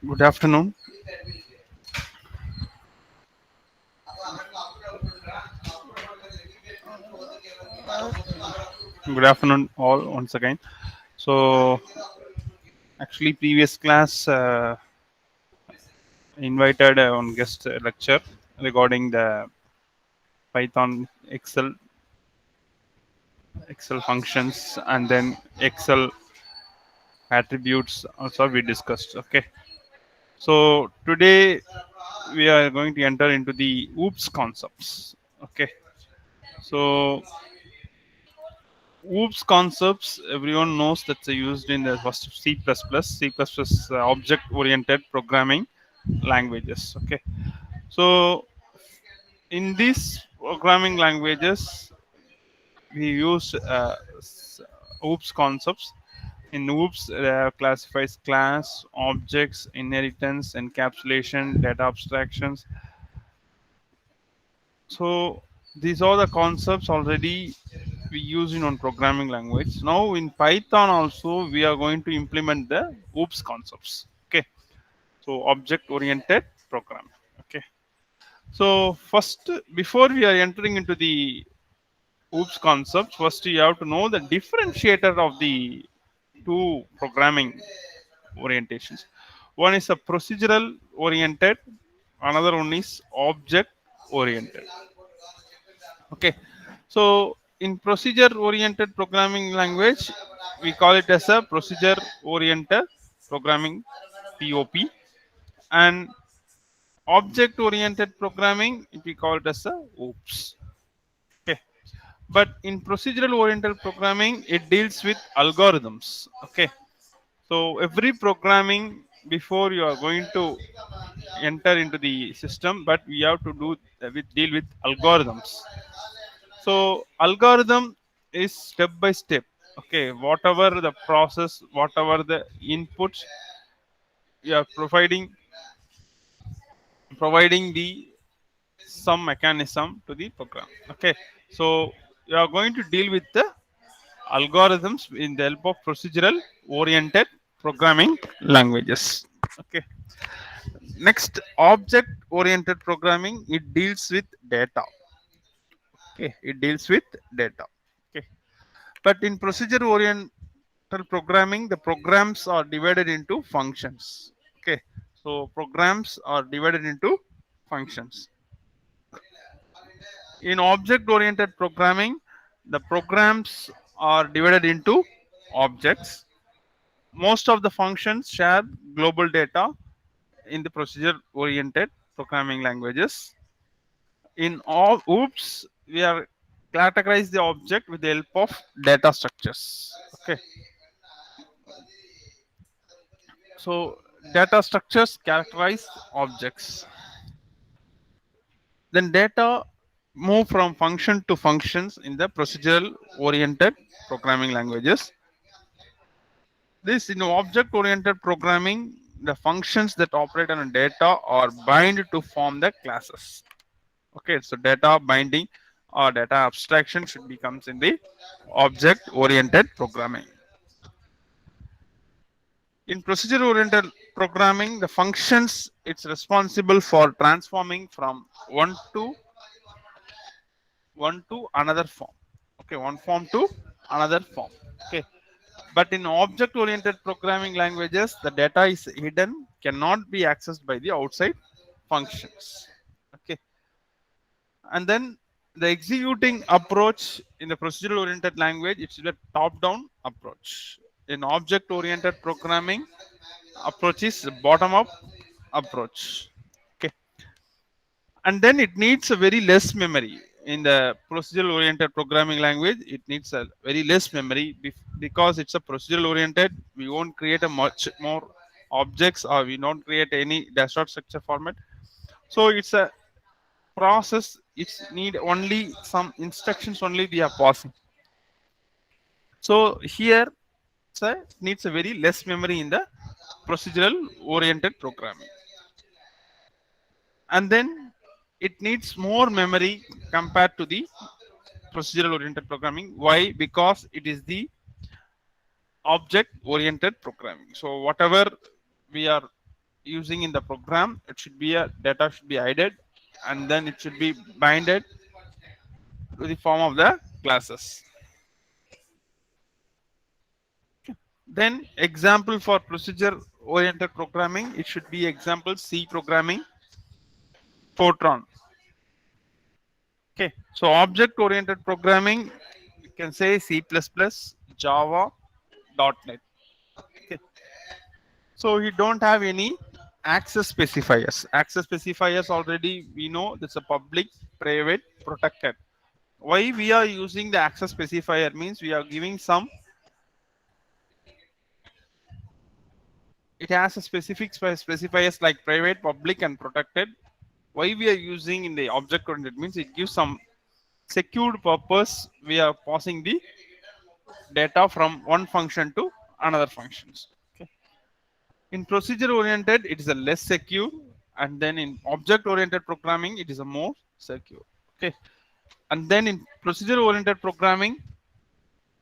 Good afternoon. Good afternoon, all once again. So, actually, previous class invited one guest lecture regarding the Python Excel functions and then Excel attributes. Also, we discussed. Okay. So today we are going to enter into the OOPS concepts. Okay. So OOPS concepts, everyone knows that's used in the first C++, object-oriented programming languages. Okay, so in these programming languages, we use OOPS concepts. In OOPS, classifies class, objects, inheritance, encapsulation, data abstractions. So these are the concepts already we use in on programming language. Now in Python also we are going to implement the OOPS concepts. Okay, so object oriented programming. Okay, so first before we are entering into the OOPS concepts, first you have to know the differentiator of the two programming orientations. One is a procedural oriented, another one is object oriented. Okay, so in procedure oriented programming language, we call it as a procedure oriented programming, POP, and object oriented programming, we call it as a OOPS. Okay, but in procedural oriented programming, it deals with algorithms. Okay, so every programming before you are going to enter into the system, but we have to do with deal with algorithms. So algorithm is step by step. Okay, whatever the process, whatever the inputs you are providing the some mechanism to the program. Okay, so you are going to deal with the algorithms in the help of procedural oriented programming languages. Okay, next object oriented programming, it deals with data. Okay, it deals with data. Okay, but in procedure oriented programming, the programs are divided into functions. Okay, so programs are divided into functions. In object oriented programming, the programs are divided into objects. Most of the functions share global data in the procedure oriented programming languages. In all OOPS, we are categorize the object with the help of data structures. Okay, so data structures characterize objects. Then data move from function to functions in the procedural oriented programming languages. This in object oriented programming, the functions that operate on data are bind to form the classes. Okay, so data binding or data abstraction should becomes in the object oriented programming. In procedure oriented programming, the functions it's responsible for transforming from one to another form. Okay, one form to another form. Okay, but in object oriented programming languages, the data is hidden, cannot be accessed by the outside functions. Okay, and then the executing approach in the procedural oriented language, it's a top down approach. In object oriented programming, approach is bottom up approach. Okay, and then it needs a very less memory. In the procedural oriented programming language, it needs a very less memory because it's a procedural oriented. We won't create a much more objects, or we don't create any dashboard structure format. So it's a process, it's need only some instructions only we are passing. So here it's a, needs a very less memory in the procedural oriented programming, and then it needs more memory compared to the procedural oriented programming. Why? Because it is the object oriented programming. So whatever we are using in the program, it should be a data should be hidden, and then it should be binded to the form of the classes. Then example for procedure oriented programming, it should be example C programming, Fortran. Okay, so object oriented programming, you can say C++, Java, .NET. Okay, so you don't have any access specifiers. Access specifiers already we know that's a public, private, protected. Why we are using the access specifier means we are giving some, it has a specific specifiers like private, public, and protected. Why we are using in the object oriented means it gives some secured purpose. We are passing the data from one function to another functions. Okay. In procedure oriented, it is a less secure, and then in object oriented programming, it is a more secure. Okay, and then in procedure oriented programming,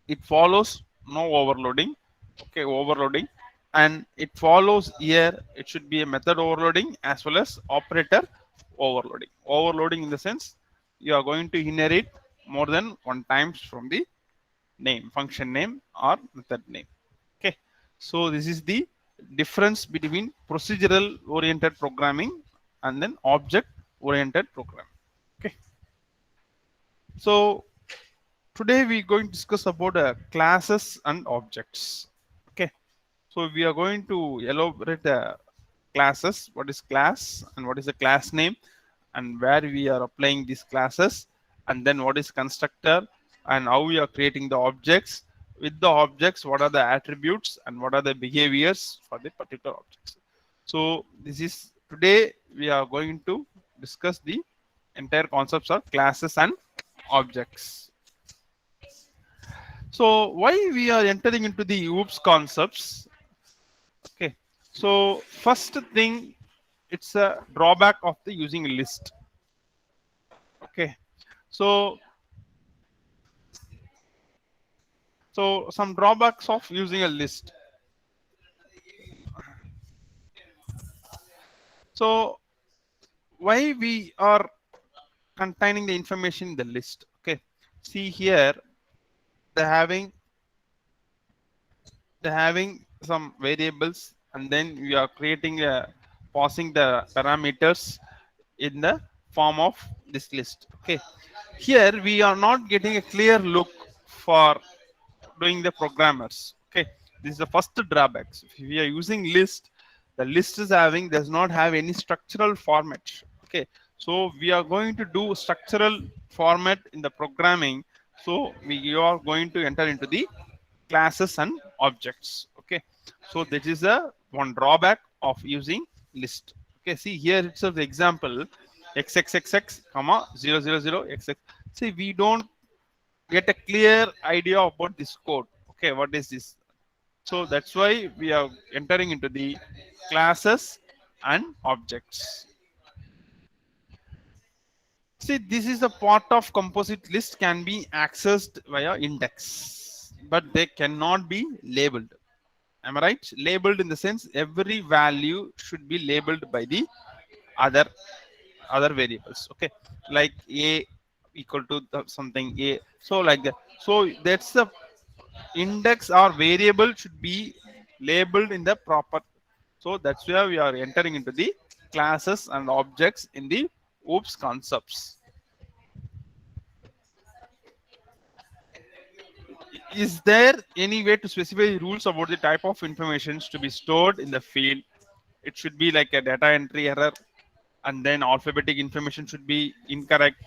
it follows no overloading. Okay, overloading, and it follows here. It should be a method overloading as well as operator overloading. Overloading in the sense you are going to inherit more than one times from the name, function name or method name. Okay, so this is the difference between procedural oriented programming and then object oriented programming. Okay, so today we're going to discuss about classes and objects. Okay, so we are going to elaborate classes, what is class and what is the class name, and where we are applying these classes, and then what is constructor and how we are creating the objects. With the objects, what are the attributes and what are the behaviors for the particular objects. So this is today we are going to discuss the entire concepts of classes and objects. So why we are entering into the OOPS concepts? Okay, so first thing, it's a drawback of the using a list. Okay, so some drawbacks of using a list. So why we are containing the information in the list? Okay, see here they having some variables, and then we are creating a passing the parameters in the form of this list. Okay, here we are not getting a clear look for doing the programmers. Okay, this is the first drawbacks. If we are using list, the list is having does not have any structural format. Okay, so we are going to do structural format in the programming. So we are going to enter into the classes and objects. Okay, so this is a one drawback of using list. Okay, see here itself the example xxxx comma 000 xx. See, we don't get a clear idea about this code. Okay, what is this? So that's why we are entering into the classes and objects. See, this is a part of composite list can be accessed via index, but they cannot be labeled. Am I right? Labeled in the sense every value should be labeled by the other other variables. Okay, like a equal to something a. So like that. So that's the index or variable should be labeled in the proper. So that's where we are entering into the classes and objects in the OOPS concepts. Is there any way to specify rules about the type of informations to be stored in the field? It should be like a data entry error, and then alphabetic information should be incorrect.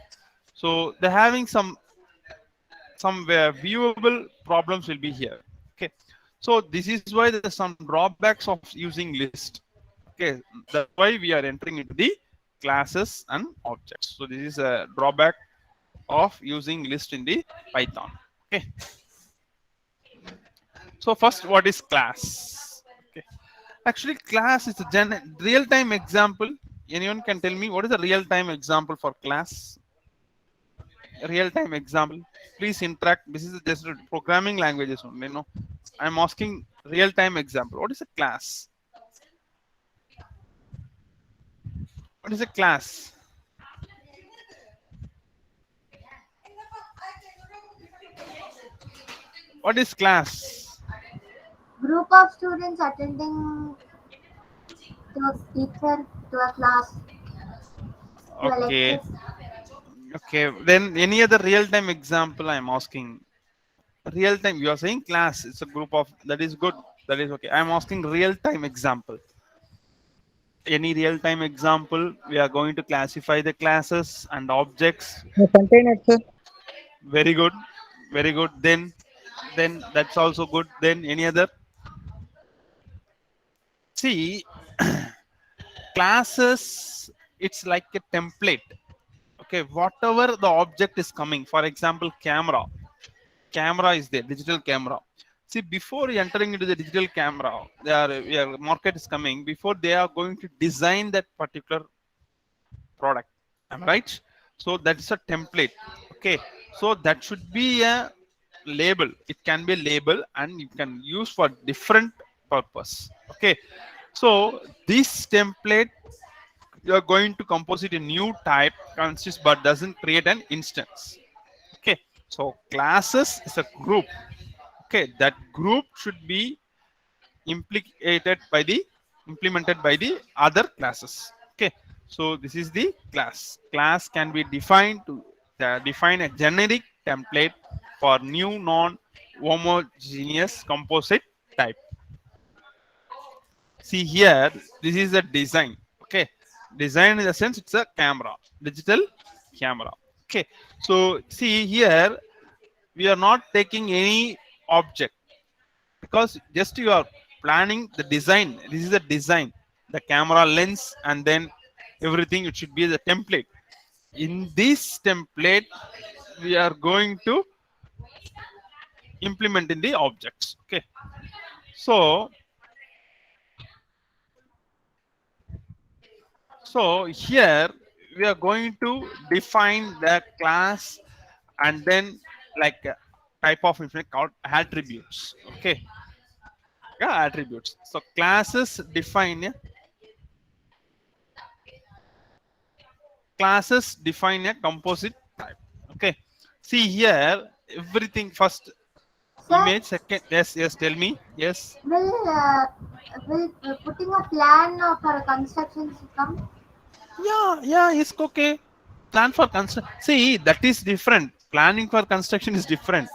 So they're having some viewable problems will be here. Okay, so this is why there's some drawbacks of using list. Okay, that's why we are entering into the classes and objects. So this is a drawback of using list in the Python. Okay, so first, what is class? Okay, actually class is a real-time example. Anyone can tell me what is a real-time example for class? Real-time example, please interact. This is just programming languages only. No, I'm asking real-time example. What is a class? What is a class? What is class? Group of students attending to a teacher, to a class, to a Okay. lecture. Okay. Then any other real-time example I'm asking? Real-time. You are saying class. It's a group of. That is good. That is okay. I'm asking real-time example. Any real-time example? We are going to classify the classes and objects. The container, sir. Very good. Very good. Then that's also good. Then any other? See, classes. It's like a template. Okay, whatever the object is coming. For example, camera is there, digital camera. See, before entering into the digital camera, market is coming. Before they are going to design that particular product. Am I right? So that's a template. Okay, so that should be a label. It can be a label, and you can use for different purpose. Okay, so this template, you are going to compose it a new type consists but doesn't create an instance. Okay, so classes is a group. Okay, that group should be implicated by the implemented by the other classes. Okay, so this is the class can be defined to define a generic template for new non homogeneous composite type. See here, this is a design. Okay, design in the sense it's a camera, digital camera. Okay, so see here, we are not taking any object because just you are planning the design. This is a design, the camera lens, and then everything. It should be the template. In this template, we are going to implement in the objects. Okay, so here we are going to define the class and then like a type of information called attributes. Okay, yeah, attributes. So classes define a composite type. Okay, see here everything first Sir, image second. Yes, tell me. Yes. will putting a plan for a construction come? Yeah, it's okay. Plan for construction. See, that is different. Planning for construction is different.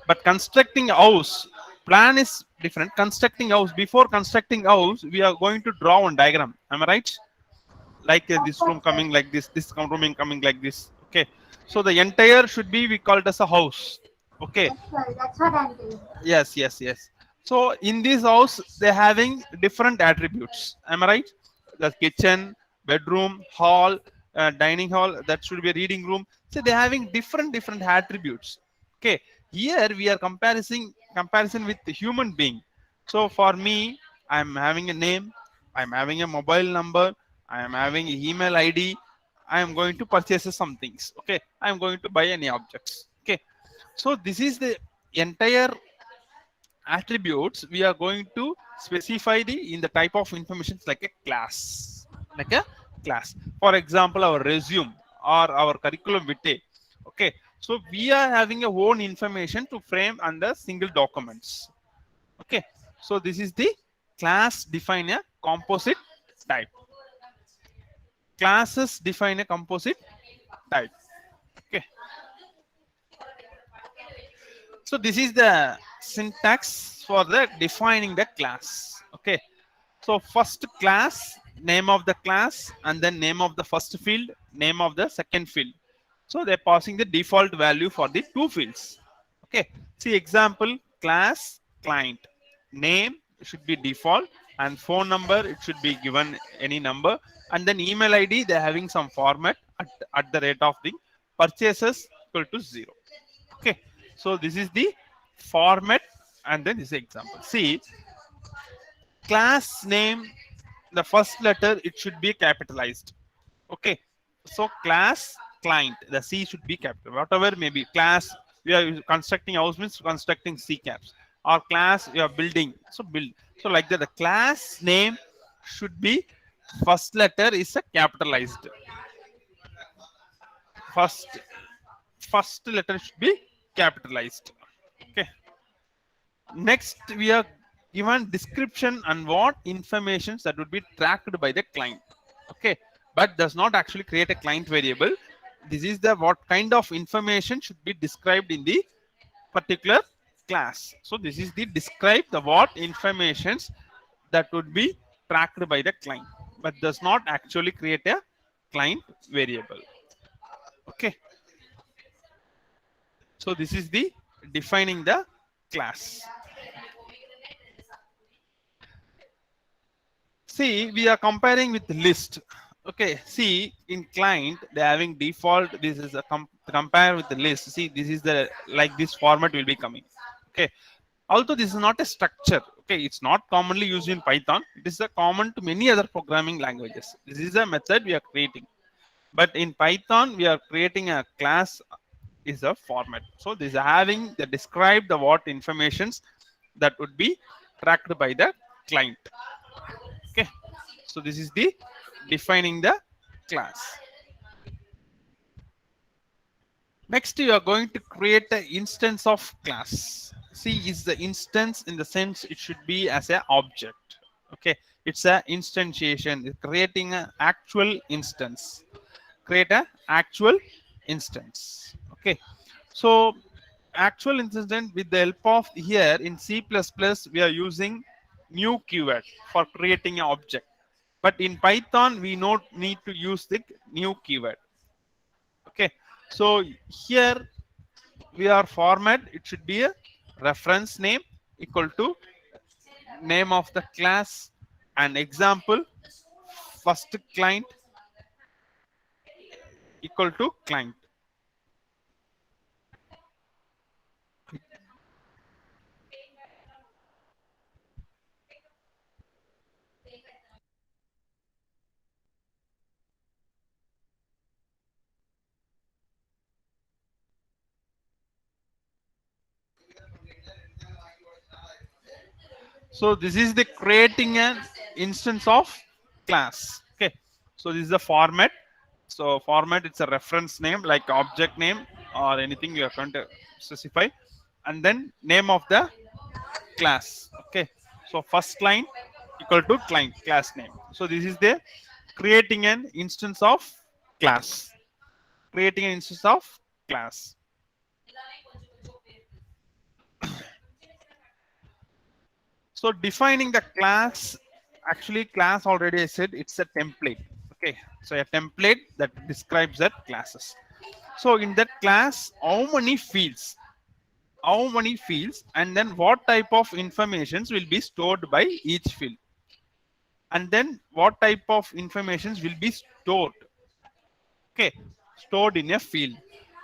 But constructing a house, plan is different. Constructing house, before constructing house, we are going to draw one diagram. Am I right? Like this room Sir. coming like this room coming like this. Okay. So the entire should be we call it as a house. Okay. Yes, sir. That's what I'm telling. Yes. So in this house, they're having different attributes. Am I right? The kitchen, bedroom, hall, dining hall, that should be a reading room. So they're having different attributes. Okay. Here we are comparison with the human being. So for me, I'm having a name, I'm having a mobile number, I am having an email ID. I am going to purchase some things. Okay. I am going to buy any objects. Okay. So this is the entire attributes we are going to specify in the type of information like a class. For example, our resume or our curriculum vitae. Okay, so we are having a own information to frame under single documents. Okay, so this is the class define a composite type. Classes define a composite type. Okay, so this is the syntax for the defining the class. Okay, so first class, name of the class, and then name of the first field, name of the second field. So they're passing the default value for the two fields. Okay, see example, class client, name should be default, and phone number it should be given any number, and then email ID they're having some format at the rate of the purchases equal to 0. Okay, so this is the format, and then this is example. See, class name, the first letter it should be capitalized. Okay, so class client, the C should be capital. Whatever may be class, we are constructing house means constructing C caps, or class we are building, so build. So like that, the class name should be First letter is a capitalized. First first letter should be capitalized. Okay. Next, we are given description and what informations that would be tracked by the client. Okay, but does not actually create a client variable. This is the what kind of information should be described in the particular class. So this is the describe the what informations that would be tracked by the client, but does not actually create a client variable. Okay, so this is the defining the class. See, we are comparing with list. Okay, see, in client, they're having default. This is a compare with the list. See, this is the like this format will be coming. Okay, although this is not a structure. Okay, it's not commonly used in Python. It is a common to many other programming languages. This is a method we are creating. But in Python, we are creating a class is a format. So this is having the describe the what informations that would be tracked by the client. Okay, so this is the defining the class. Next, you are going to create an instance of class. See, is the instance in the sense it should be as an object. Okay, it's a instantiation. It's creating an actual instance. Create an actual instance. Okay, so actual instance with the help of here in C++, we are using new keyword for creating an object. But in Python, we don't need to use the new keyword. Okay, so here we are format. It should be a reference name equal to name of the class and example first client equal to client. So this is the creating an instance of class. Okay, so this is the format. So format, it's a reference name like object name or anything you are going to specify, and then name of the class. Okay, so first line equal to client class name. So this is the creating an instance of class. Creating an instance of class. So defining the class, actually class already I said it's a template. Okay, so a template that describes that classes. So in that class, how many fields, and then what type of informations will be stored by each field, and then what type of informations will be stored. Okay, stored in a field.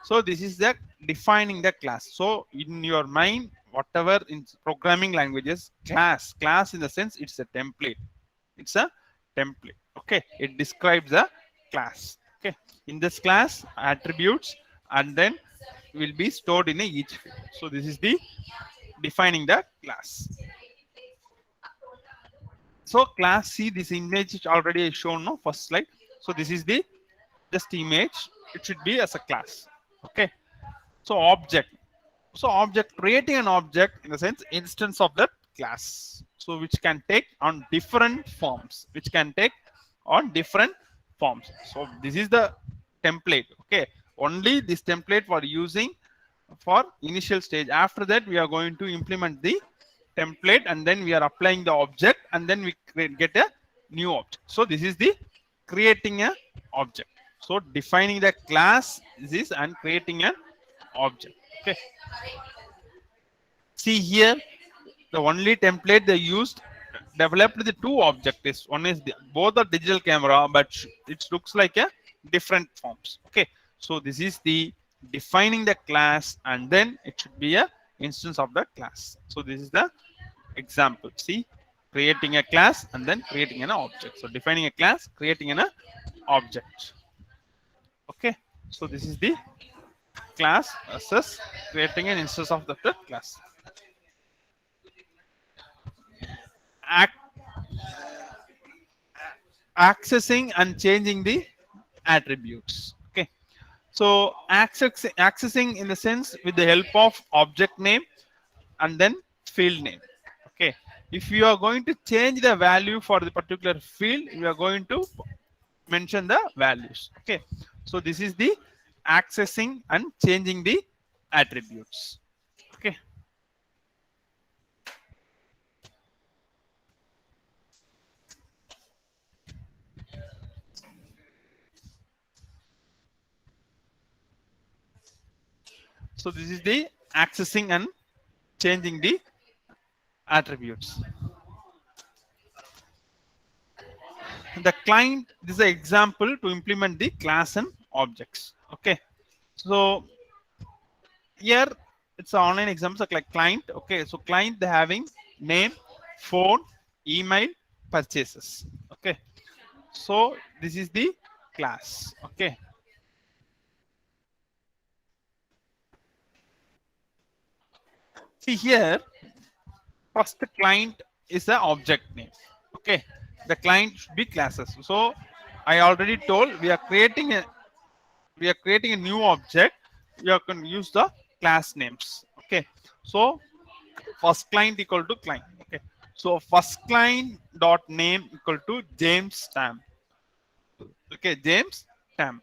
So this is the defining the class. So in your mind, whatever in programming languages, class in the sense it's a template. It's a template. Okay, it describes a class. Okay, in this class attributes and then will be stored in a each field. So this is the defining the class. So class, see this image is already shown no first slide. So this is the just image. It should be as a class. Okay, so object. So object, creating an object in the sense instance of that class. So which can take on different forms. Which can take on different forms. So this is the template. Okay, only this template for using for initial stage. After that, we are going to implement the template and then we are applying the object and then we get a new object. So this is the creating a object. So defining the class is this and creating an object. Okay, see here the only template they used developed the two objectives. One is both are digital camera, but it looks like a different forms. Okay, so this is the defining the class and then it should be a instance of the class. So this is the example. See, creating a class and then creating an object. So defining a class, creating an object. Okay, so this is the class versus creating an instance of the class. accessing and changing the attributes. Okay, so accessing in the sense with the help of object name and then field name. Okay, if you are going to change the value for the particular field, you are going to mention the values. Okay, so this is the accessing and changing the attributes. Okay, so this is the accessing and changing the attributes. The client, this is an example to implement the class and objects. Okay, so here it's an online example like client. Okay, so client they having name, phone, email, purchases. Okay, so this is the class. Okay, see here first client is the object name. Okay, the client should be classes. So I already told we are creating a new object. We are going to use the class names. Okay, so first client equal to client. Okay, so first client dot name equal to James Tam. Okay, James Tam,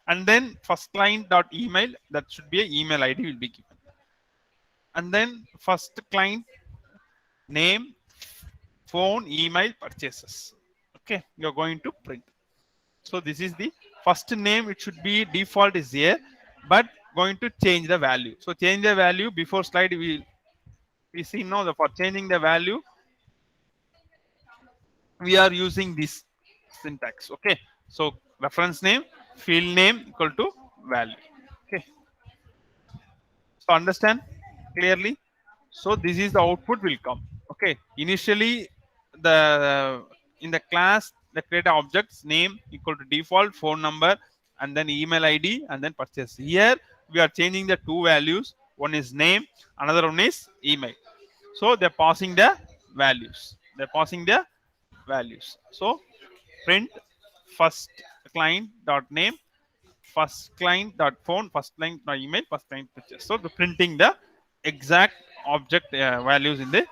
and then first client dot email, that should be an email ID will be given, and then first client name, phone, email, purchases. Okay, you're going to print. So this is the first name. It should be default is here, but going to change the value. So change the value before slide. We see now the for changing the value we are using this syntax. Okay, so reference name, field name equal to value. Okay, so understand clearly. So this is the output will come. Okay, initially the in the class the create objects name equal to default phone number and then email id and then purchase. Here we are changing the two values, one is name, another one is email. So they're passing the values. So print first client dot name, first client dot phone, first client dot email, first client picture. So the printing the exact object values in the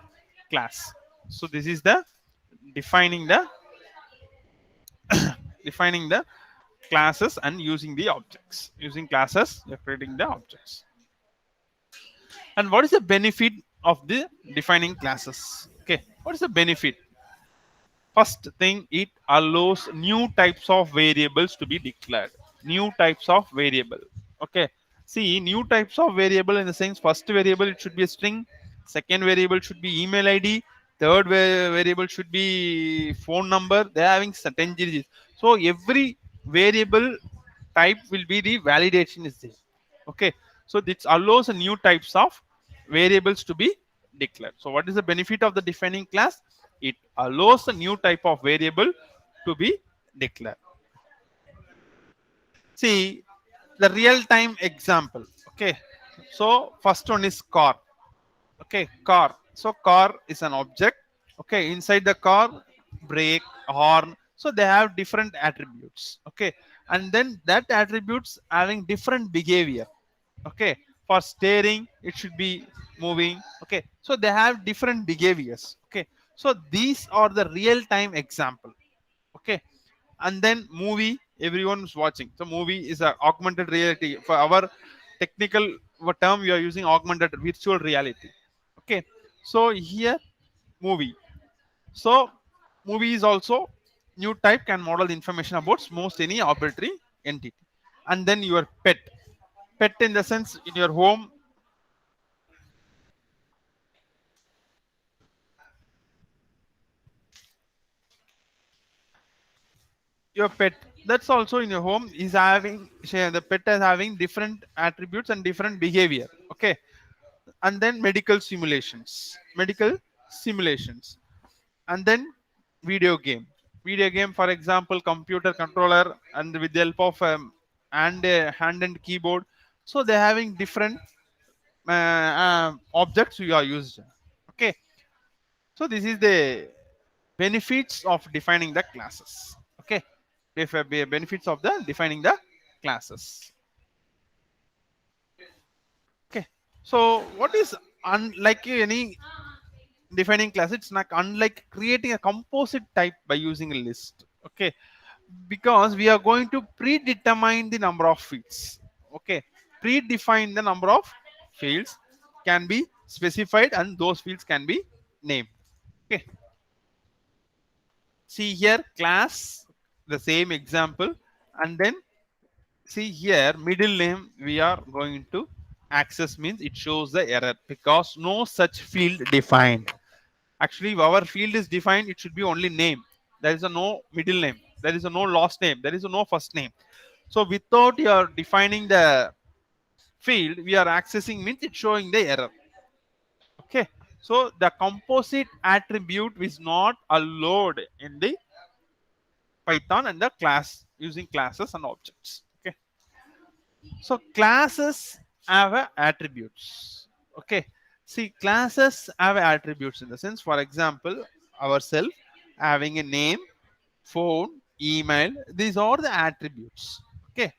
class. So this is the defining the defining the classes and using the objects. Using classes, you're creating the objects. And what is the benefit of the defining classes? Okay, what is the benefit? First thing, it allows new types of variables to be declared. New types of variable. Okay. See, new types of variable in the sense first variable it should be a string, second variable should be email ID, third variable should be phone number. They are having certain digits. So every variable type will be the validation is there. Okay. So this allows a new types of variables to be declared. So what is the benefit of the defining class? It allows a new type of variable to be declared. See the real time example. Okay, so first one is car. Okay, car. So car is an object. Okay, inside the car, brake, horn. So they have different attributes. Okay, and then that attributes having different behavior. Okay, for steering it should be moving. Okay, so they have different behaviors. Okay, so these are the real time example. Okay, and then movie everyone's watching. So movie is a augmented reality. For our technical term we are using augmented virtual reality. Okay, so here movie. So movie is also new type can model the information about most any arbitrary entity. And then your pet in the sense in your home, your pet that's also in your home is having the pet is having different attributes and different behavior. Okay, and then medical simulations, and then video game for example computer controller and with the help of and hand and keyboard. So they're having different objects you are used. Okay, so this is the benefits of defining the classes. if benefits of the defining the classes. Okay, so what is unlike any defining class? It's not unlike creating a composite type by using a list. Okay, because we are going to predetermine the number of fields. Okay, predefine the number of fields can be specified and those fields can be named. Okay, see here class, the same example, and then see here middle name we are going to access means it shows the error because no such field defined. Actually, if our field is defined, it should be only name. There is a no middle name. There is a no last name. There is a no first name. So without you are defining the field, we are accessing means it's showing the error. Okay. So the composite attribute is not allowed in the Python and the class using classes and objects. Okay. So classes have attributes. Okay. See, classes have attributes in the sense, for example, ourself having a name, phone, email. These are the attributes. Okay.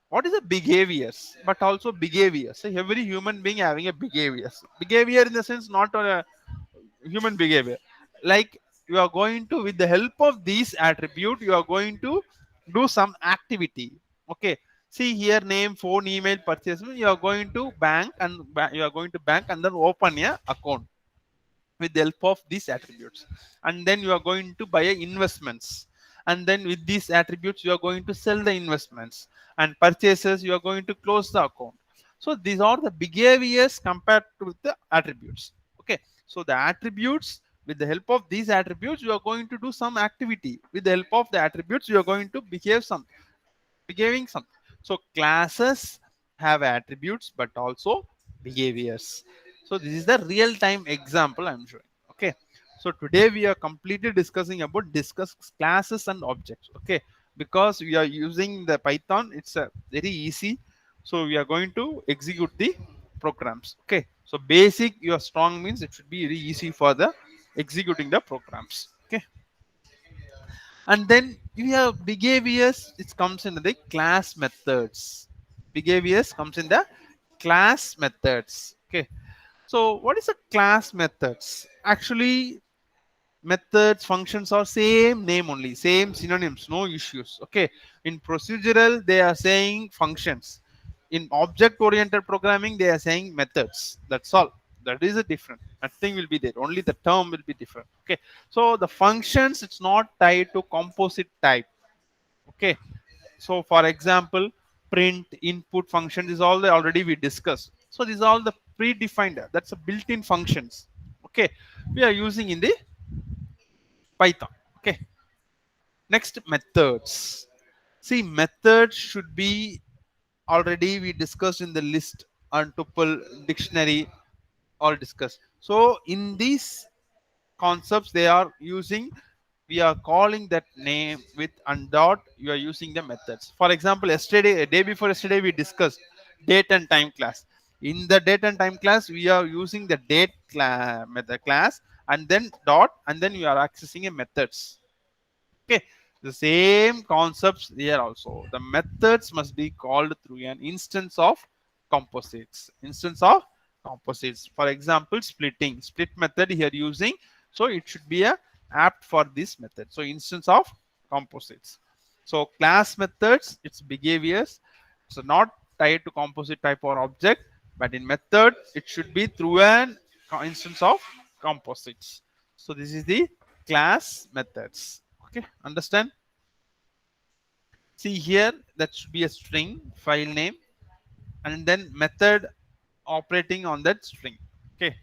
What is the behaviors? But also behaviors. So every human being having a behaviors. Behavior in the sense not a human behavior. Like you are going to, with the help of these attribute, you are going to do some activity. Okay. See here, name, phone, email, purchase. You are going to bank and you are going to bank and then open a account with the help of these attributes, and then you are going to buy investments, and then with these attributes you are going to sell the investments, and purchases you are going to close the account. So these are the behaviors compared to the attributes. Okay, so the attributes, with the help of these attributes you are going to do some activity. With the help of the attributes you are going to behave some, behaving something. So classes have attributes but also behaviors. So this is the real time example I'm showing. Okay. So today we are completely discussing about discuss classes and objects. Okay. Because we are using the Python, it's a very easy. So we are going to execute the programs. Okay. So basic, your strong means it should be very easy for the executing the programs. Okay, and then we have behaviors. It comes in the class methods. Behaviors comes in the class methods. Okay, so what is a class methods? Actually, methods functions are same name only, same synonyms, no issues. Okay, in procedural they are saying functions, in object oriented programming they are saying methods. That's all. That is a different, nothing will be there, only the term will be different. Okay, so the functions, it's not tied to composite type. Okay, so for example, print, input function is all the already we discussed. So these are all the predefined, that's a built-in functions. Okay, we are using in the Python. Okay. Next, methods. See, methods should be already we discussed in the list and tuple dictionary all discussed. So in these concepts they are using, we are calling that name with and dot, you are using the methods. For example, yesterday, a day before yesterday, we discussed date and time class. In the date and time class, we are using the date method class and then dot, and then you are accessing a methods. Okay, the same concepts here also. The methods must be called through an instance of composites. Instance of composites. For example, splitting. Split method here using. So it should be a apt for this method. So instance of composites. So class methods, its behaviors. So not tied to composite type or object, but in method it should be through an instance of composites. So this is the class methods. Okay, understand? See here, that should be a string file name and then method operating on that string. Okay,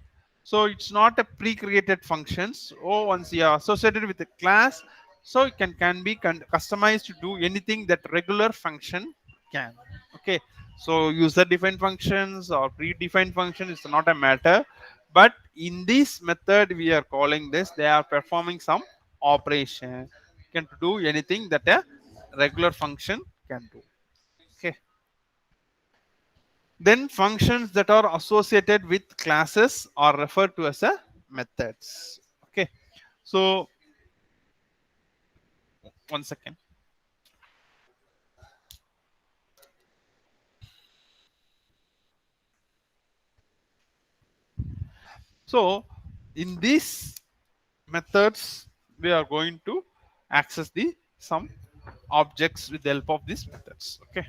so it's not a pre-created functions. Oh, once you are associated with a class, so it can be customized to do anything that regular function can. Okay, so user defined functions or predefined function is not a matter, but in this method we are calling this, they are performing some operation, can do anything that a regular function can do. Okay, then functions that are associated with classes are referred to as a methods. Okay, so one second. So in these methods, we are going to access the some objects with the help of these methods. Okay.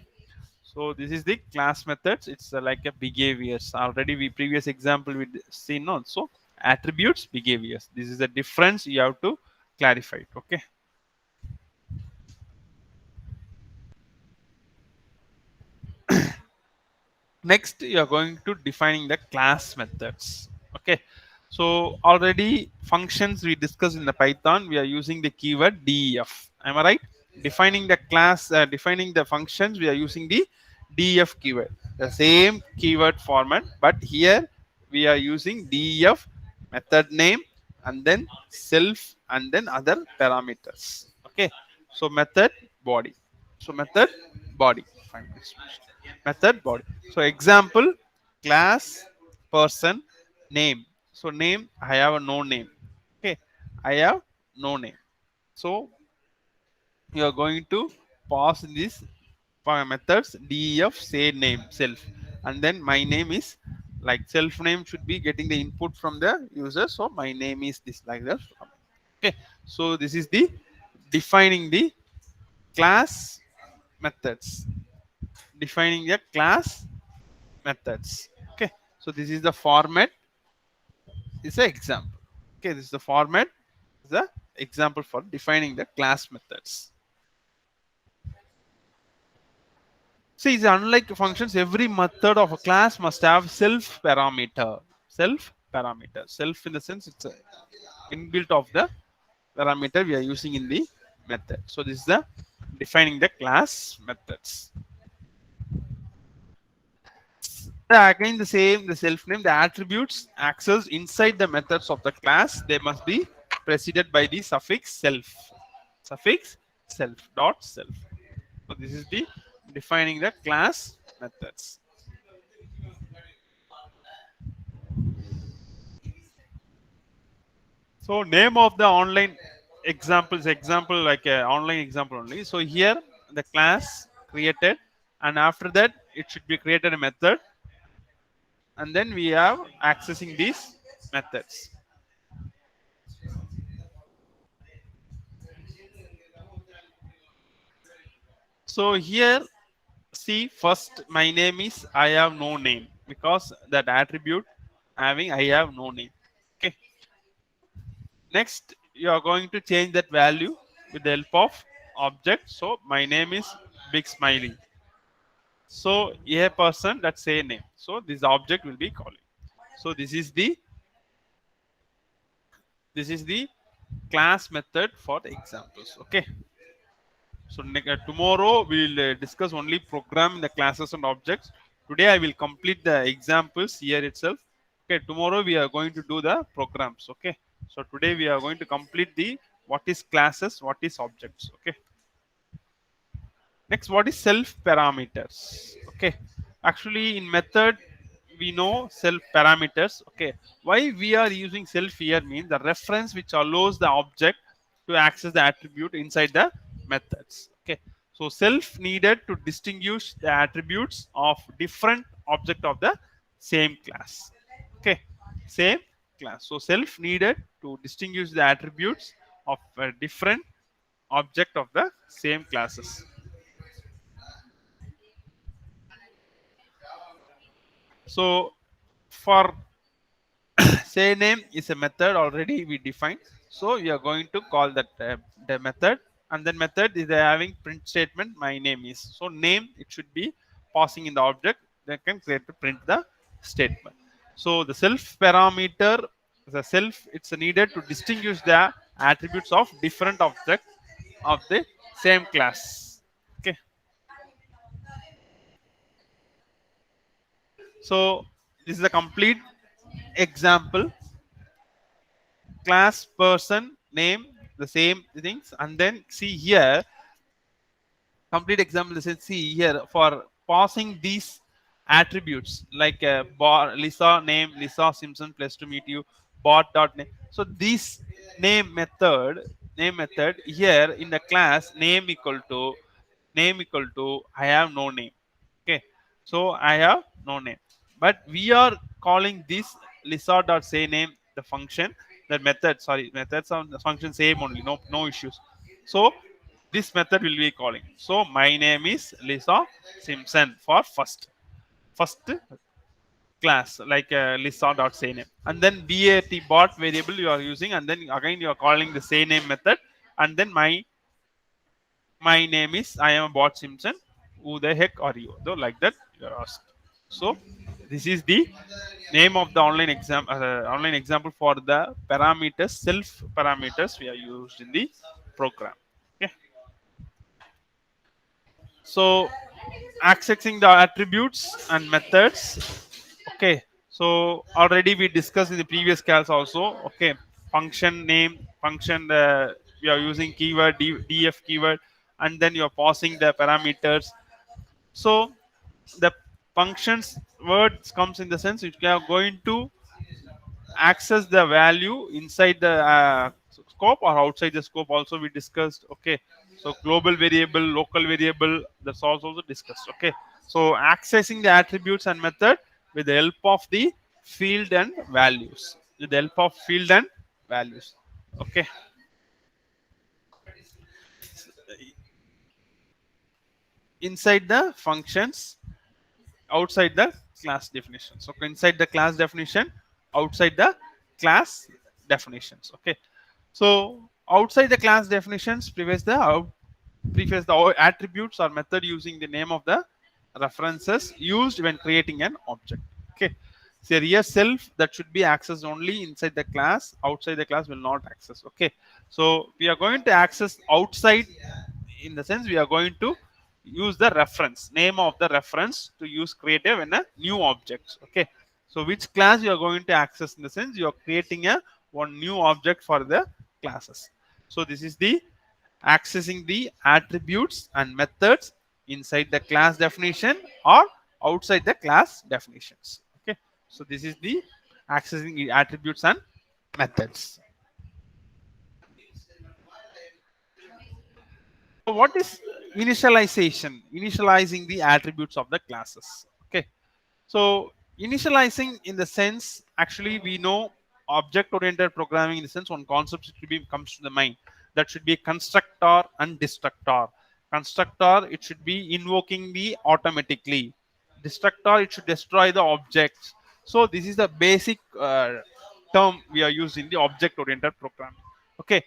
So this is the class methods. It's like a behaviors. Already we previous example we seen also attributes behaviors. This is the difference you have to clarify it. Okay. Next you are going to defining the class methods. Okay, so already functions we discussed in the Python, we are using the keyword def. Am I right? Defining the class, defining the functions, we are using the def keyword, the same keyword format, but here we are using def method name and then self and then other parameters. Okay, so method body, so method body, fine, method body. So example, class person name. So name, I have a no name. Okay, I have no name. So you are going to pass this methods def say name self, and then my name is like self name should be getting the input from the user. So my name is this, like that. Okay, so this is the defining the class methods, defining the class methods. Okay, so this is the format, is an example. Okay, this is the format, is the example for defining the class methods. See, it's unlike functions, every method of a class must have self parameter. Self parameter. Self in the sense it's a inbuilt of the parameter we are using in the method. So this is the defining the class methods. Again the same, the self name, the attributes accessed inside the methods of the class, they must be preceded by the suffix self. Suffix self dot self. So this is the defining the class methods. So name of the online examples, example like a online example only. So here the class created, and after that it should be created a method, and then we have accessing these methods. So here see, first my name is I have no name, because that attribute having I have no name. Okay. Next you are going to change that value with the help of object. So my name is big smiley. So a person, that say name. So this object will be calling. So this is the class method for the examples. Okay. So tomorrow we will discuss only program the classes and objects. Today I will complete the examples here itself. Okay, tomorrow we are going to do the programs. Okay, so today we are going to complete the what is classes, what is objects. Okay. Next, what is self parameters? Okay, actually in method we know self parameters. Okay, why we are using self here means the reference which allows the object to access the attribute inside the methods. Okay, so self needed to distinguish the attributes of different object of the same class. Okay, same class. So self needed to distinguish the attributes of a different object of the same classes. So for say name is a method already we defined. So we are going to call that the method, and then method is having print statement my name is. So name it should be passing in the object, then can create to print the statement. So the self parameter, the self it's needed to distinguish the attributes of different object of the same class. Okay. So this is a complete example, class person name, the same things, and then see here complete example. This is see here for passing these attributes like Lisa name, Lisa Simpson, pleasure to meet you, bot dot name. So this name method here in the class name equal to I have no name. Okay, so I have no name, but we are calling this lisa dot say name the function, the method, sorry, methods on the function same only, no issues. So this method will be calling. So my name is Lisa Simpson for first class, like lisa dot say name, and then bat bot variable you are using, and then again you are calling the say name method, and then my name is, I am a bot Simpson, who the heck are you, though, like that you are asked. So this is the name of the online example for the parameters, self parameters we are used in the program. Okay. So accessing the attributes and methods. Okay, so already we discussed in the previous class also. Okay, function name, function, we are using keyword df keyword, and then you are passing the parameters. So the functions words comes in the sense which we are going to access the value inside the scope or outside the scope also we discussed. Okay, so global variable, local variable, that's also discussed. Okay, so accessing the attributes and method with the help of the field and values, with the help of field and values. Okay, inside the functions, outside the class definitions. Okay, inside the class definition, outside the class definitions. Okay, so outside the class definitions, preface the attributes or method using the name of the references used when creating an object. Okay, so here self that should be accessed only inside the class, outside the class will not access. Okay, so we are going to access outside, in the sense we are going to use the reference name of the reference to use creative in a new object. Okay, so which class you are going to access, in the sense you are creating a one new object for the classes. So this is the accessing the attributes and methods inside the class definition or outside the class definitions. Okay, so this is the accessing the attributes and methods. So what is initialization? Initializing the attributes of the classes. Okay. So initializing in the sense, actually we know object-oriented programming in the sense one concept should be comes to the mind. That should be constructor and destructor. Constructor, it should be invoking the automatically. Destructor, it should destroy the objects. So this is the basic term we are using the object-oriented programming. Okay.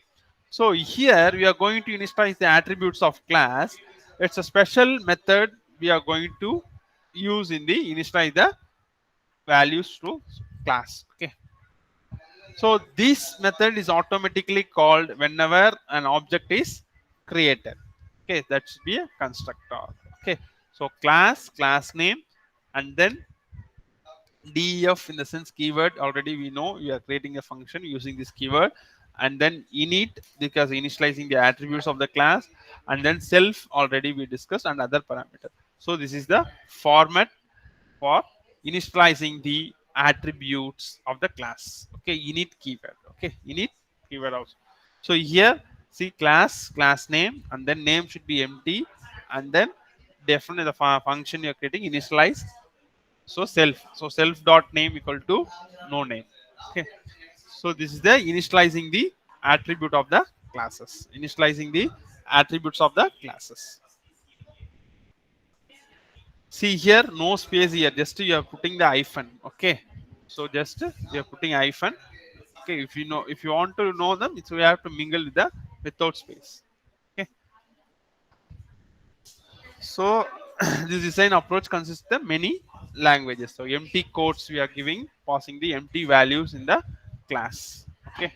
So here we are going to initialize the attributes of class. It's a special method we are going to use in the initialize the values to class. Okay. So this method is automatically called whenever an object is created. Okay, that should be a constructor. Okay. So class name, and then def in the sense keyword, already we know you are creating a function using this keyword, and then init because initializing the attributes of the class, and then self already we discussed, and other parameter. So this is the format for initializing the attributes of the class. Okay, init keyword. Okay, init keyword also. So here see class name, and then name should be empty, and then definitely the function you're creating initialize. So self dot name equal to no name. Okay, so this is the initializing the attribute of the classes, initializing the attributes of the classes. See here, no space here, just you are putting the hyphen. Okay, so just you are putting hyphen. Okay, if you know, if you want to know them, it's we have to mingle with the without space. Okay, so this design approach consists of many languages. So empty quotes we are giving, passing the empty values in the class. Okay.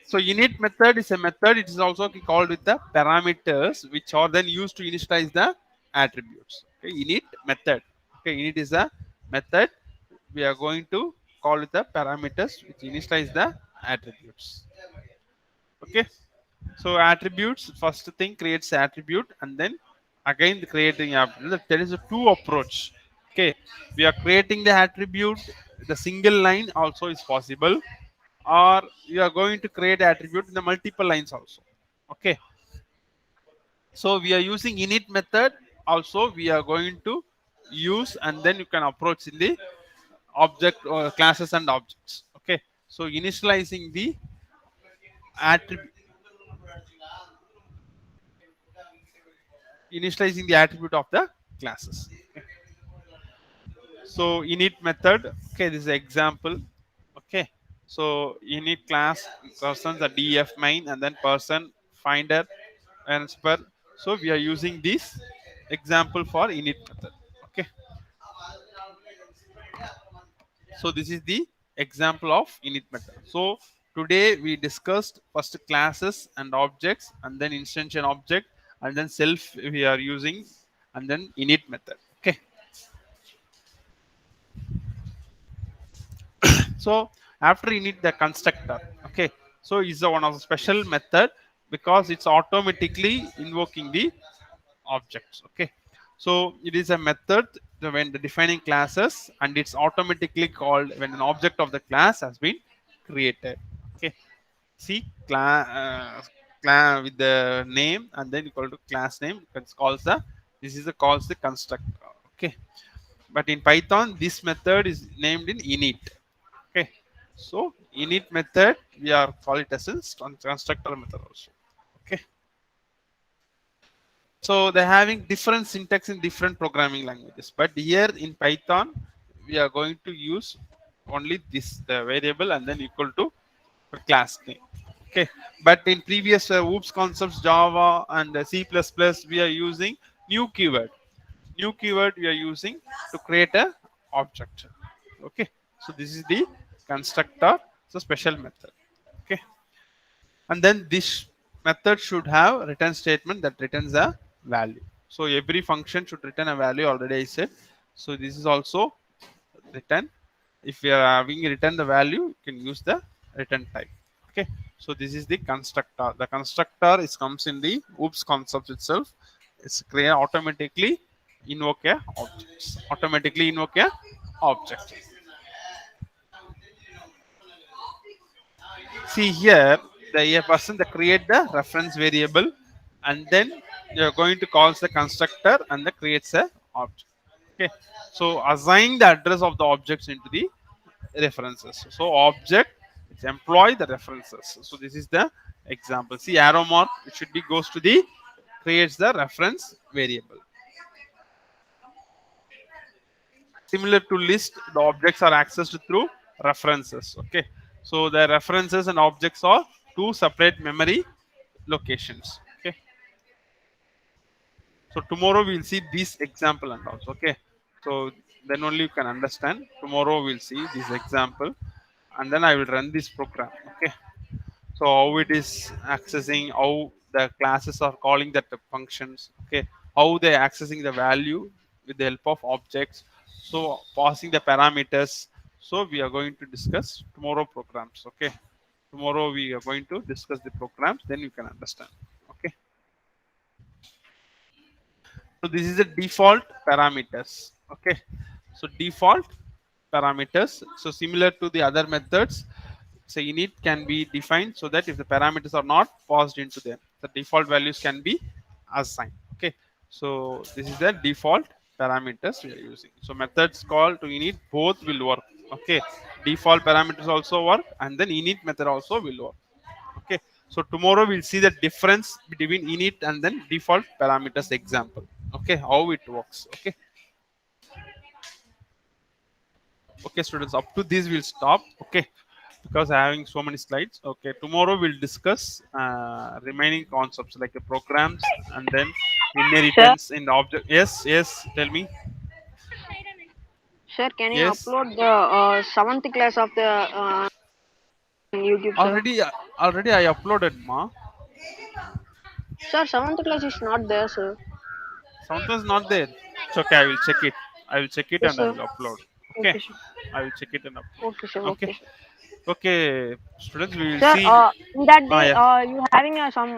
So init method is a method. It is also called with the parameters, which are then used to initialize the attributes. Okay, init method. Okay, init is a method. We are going to call it the parameters, which initialize the attributes. Okay. So attributes, first thing creates attribute, and then again the creating attribute. There is a two approach. Okay, we are creating the attribute. The single line also is possible, or you are going to create attribute in the multiple lines also. Okay, so we are using init method. Also, we are going to use, and then you can approach in the object classes and objects. Okay, so initializing the attribute, attribute of the classes. Okay. So init method, okay, this is example. Okay, so init class person the def main and then person finder and per. So we are using this example for init method. Okay, so this is the example of init method. So today we discussed first classes and objects and then instantiation object and then self we are using and then init method. Okay, so after init the constructor, okay, so is one of the special method because it's automatically invoking the objects. Okay, so it is a method when the defining classes and it's automatically called when an object of the class has been created. Okay, see class with the name and then equal to class name, it's calls the, this is the calls the constructor. Okay, but in python this method is named in init. Okay, so init method we are call it as a constructor method also. Okay, so they're having different syntax in different programming languages, but here in python we are going to use only this the variable and then equal to the class name. Okay, but in previous oops concepts java and c++ we are using new keyword. New keyword we are using to create a object. Okay, so this is the constructor, so special method. Okay, and then this method should have return statement that returns a value. So every function should return a value, already I said. So this is also return. If we are having return the value, you can use the return type. Okay, so this is the constructor. The constructor is comes in the oops concept itself. It's create automatically invoke a object, automatically invoke a object. See here, the a person that create the reference variable and then you're going to call the constructor and that creates a object. Okay, so assign the address of the objects into the references. So object is employ the references. So this is the example. See arrow mark, it should be goes to the creates the reference variable. Similar to list, the objects are accessed through references. Okay, so the references and objects are two separate memory locations. Okay, so tomorrow we'll see this example and also. Okay, so then only you can understand. Tomorrow we'll see this example and then I will run this program. Okay, so how it is accessing, how the classes are calling that the functions. Okay, how they accessing the value with the help of objects, so passing the parameters. So we are going to discuss tomorrow programs. Okay, tomorrow we are going to discuss the programs, then you can understand. Okay, so this is the default parameters. Okay, so default parameters, so similar to the other methods, so init can be defined so that if the parameters are not passed into them, the default values can be assigned. Okay, so this is the default parameters we are using. So methods called to init both will work. Okay, default parameters also work and then init method also will work. Okay, so tomorrow we'll see the difference between init and then default parameters example. Okay, how it works. Okay, okay students, up to this we'll stop. Okay, because I'm having so many slides. Okay, tomorrow we'll discuss remaining concepts like the programs and then Sir, inheritance in the object. Yes, yes, tell me. sir, can you Yes, upload the seventh class of the YouTube, sir? already I uploaded, ma. Sir, seventh class is not there, sir. Something's not there. It's okay, I will check it. I will check it Yes, and I sir. will upload. Okay, Okay, sir. I will check it and upload. Okay, sir. Okay, Okay, sir. okay, students, we will Sir, see. in that Ah, day, yeah. you having some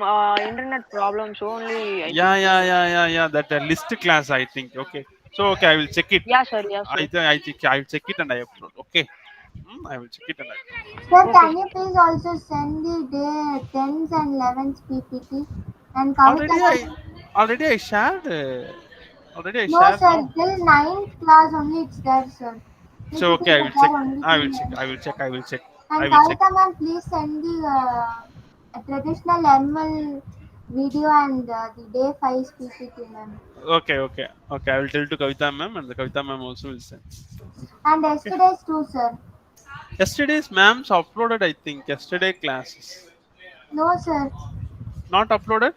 internet problems only, I Yeah, think yeah, so. yeah, yeah, yeah. That list class, I think. Okay. So okay, I will check it. Yeah, sir. Yeah, sir. I will check it and I upload. Okay. I will check it and I Sir, Okay, can you please also send the day 10th and 11th PPT and already Kavita? already I shared. Already I No, shared. sir, No. till ninth class only it's there, sir. So If it okay, I is will check. there only I will thing. check. I will check. I will check. I And will check. Kavita ma'am, please send the traditional animal video and the day 5 PPT ma'am. Okay, okay, okay. I will tell to Kavita ma'am, and the Kavita ma'am also will send. And Okay. yesterday's too, sir. Yesterday's ma'am's uploaded. I think yesterday classes No, sir. not uploaded.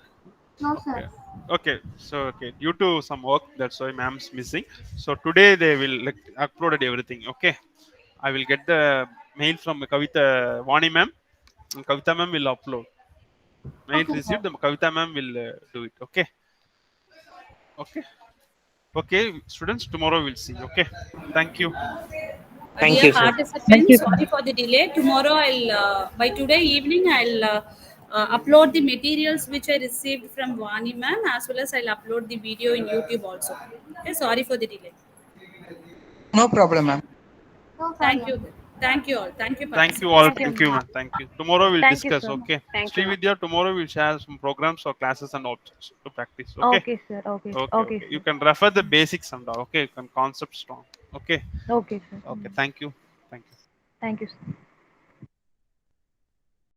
No, sir. Okay. Okay. So okay, due to some work, that's why ma'am's missing. So today they will like uploaded everything. Okay. I will get the mail from Kavita Vani ma'am, and Kavita ma'am will upload. Mail Okay, sir. received, the Kavita ma'am will do it. Okay. Okay. Okay, students. Tomorrow we'll see. Okay. Thank you. Thank Dear you, sir. Thank participants, you. sorry for the delay. Tomorrow by today evening, I'll upload the materials which I received from Vani ma'am, as well as I'll upload the video in YouTube also. Okay, sorry for the delay. No problem, ma'am. No Thank problem. you. Thank you all. Thank you, Thank you all. Thank participants. you, Thank you, ma'am. man. Thank you. Tomorrow we'll Thank you discuss. so much. Okay. Thank you, ma'am. Srividya, tomorrow we'll share some programs or classes and objects to practice. Okay. Okay, sir. Okay. Okay. Okay, Okay. You sir. can refer the basics and all. Okay. You can concept strong. Okay. Okay, sir. Okay. Thank you. Thank you. Thank you, sir.